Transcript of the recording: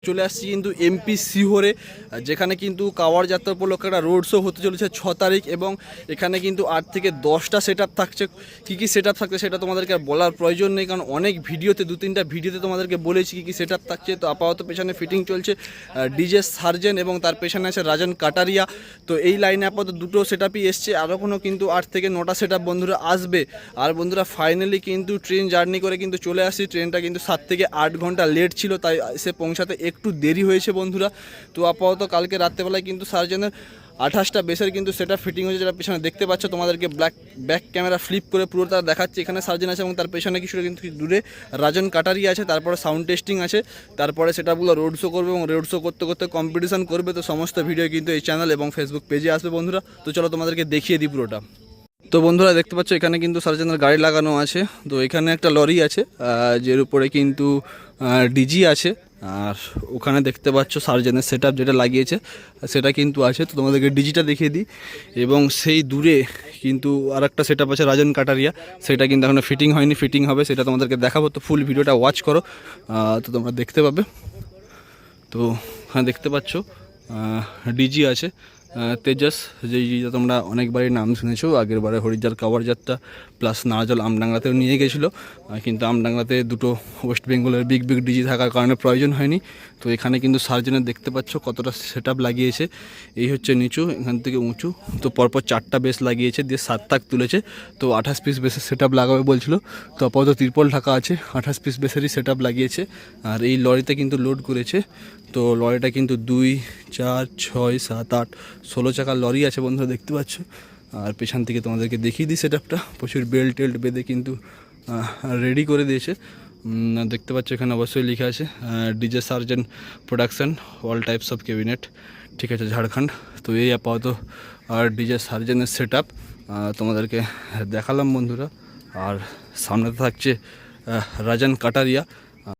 চলে আসছি কিন্তু এমপি সিহোরে, যেখানে কিন্তু কাওয়াড় যাত্রা উপলক্ষে একটা রোড শো হতে চলেছে 6 তারিখ, এবং এখানে কিন্তু 8 থেকে 10টা সেট আপ থাকছে। কী সেট আপ থাকছে সেটা তোমাদেরকে আর বলার প্রয়োজন নেই, কারণ অনেক ভিডিওতে 2-3টা ভিডিওতে তোমাদেরকে বলেছি কী সেট আপ থাকছে। তো আপাতত পেছনে ফিটিং চলছে ডিজে সার্জেন, এবং তার পেছনে আছে রাজন কাটারিয়া। তো এই লাইনে আপাতত দুটো সেট আপই এসছে, আরও কোনো কিন্তু 8 থেকে 9টা সেট আপ বন্ধুরা আসবে। আর বন্ধুরা ফাইনালি কিন্তু ট্রেন জার্নি করে কিন্তু চলে আসছি। ট্রেনটা কিন্তু 7 থেকে 8 ঘন্টা লেট ছিল, তাই এসে পৌঁছাতে একটু দেরি হয়েছে বন্ধুরা। তো আপাতত কালকে রাত্রেবেলায় কিন্তু সার্জেনের 28টা বেসের কিন্তু সেটা ফিটিং হয়েছে, যেটা পেছনে দেখতে পাচ্ছ। তোমাদেরকে ব্যাক ক্যামেরা ফ্লিপ করে পুরো তারা দেখাচ্ছে। এখানে সার্জেন আছে এবং তার পেছনে কিছুটা কিন্তু দূরে রাজন কাটারি আছে। তারপরে সাউন্ড টেস্টিং আছে, তারপরে সেটাগুলো রোড শো করবে, এবং রোড শো করতে করতে কম্পিটিশন করবে। তো সমস্ত ভিডিও কিন্তু এই চ্যানেল এবং ফেসবুক পেজে আসবে বন্ধুরা। তো চলো তোমাদেরকে দেখিয়ে দিই পুরোটা। তো বন্ধুরা দেখতে পাচ্ছ এখানে কিন্তু সার্জেনের গাড়ি লাগানো আছে। তো এখানে একটা লরি আছে, যের উপরে কিন্তু ডিজি আছে। আর ওখানে দেখতে পাচ্ছ সার্জেনের সেট আপ যেটা লাগিয়েছে সেটা কিন্তু আছে। তো তোমাদেরকে ডিজিটা দেখিয়ে দিই। এবং সেই দূরে কিন্তু আর একটা সেট আপ আছে রাজন কাটারিয়া, সেটা কিন্তু এখনও ফিটিং হয়নি, ফিটিং হবে, সেটা তোমাদেরকে দেখাবো। তো ফুল ভিডিওটা ওয়াচ করো, তো তোমরা দেখতে পাবে। তো হ্যাঁ দেখতে পাচ্ছ ডিজি আছে তেজাস, যেটা তোমরা অনেকবারই নাম শুনেছো। আগের বারে হরিদ্বার কাওয়াড় যাত্রা প্লাস নারাজল আমডাঙ্গাতেও নিয়ে গেছিলো, কিন্তু আমডাঙ্গাতে দুটো ওয়েস্ট বেঙ্গলের বিগ ডিজি থাকার কারণে প্রয়োজন হয়নি। তো এখানে কিন্তু সার্জেনের দেখতে পাচ্ছ কতটা সেট আপ লাগিয়েছে। এই হচ্ছে নিচু, এখান থেকে উঁচু। তো পরপর 4টা বেস লাগিয়েছে, দিয়ে 7 তাক তুলেছে। তো 28 পিস বেসের সেট আপ লাগাবে বলছিল। তো আপাতত তিরপল ঢাকা আছে, 28 পিস বেসেরই সেট আপ লাগিয়েছে। আর এই লরিতে কিন্তু লোড করেছে। তো লরিটা কিন্তু 2, 4, 6, 7, 8, 16 চাকার লরি আছে বন্ধুরা, দেখতে পাচ্ছ। আর পেছন থেকে তোমাদেরকে দেখিয়ে দিই সেট আপটা। প্রচুর বেল্ট টেল্ট বেঁধে কিন্তু রেডি করে দিয়েছে। দেখতে পাচ্ছ এখানে অবশ্যই লেখা আছে ডিজে সার্জেন production all types of cabinet, ঠিক আছে, ঝাড়খণ্ড। তো এই আপাতত আর ডিজে সার্জেনের সেট আপ তোমাদেরকে দেখালাম বন্ধুরা। আর সামনে থাকছে রাজন কাটারিয়া,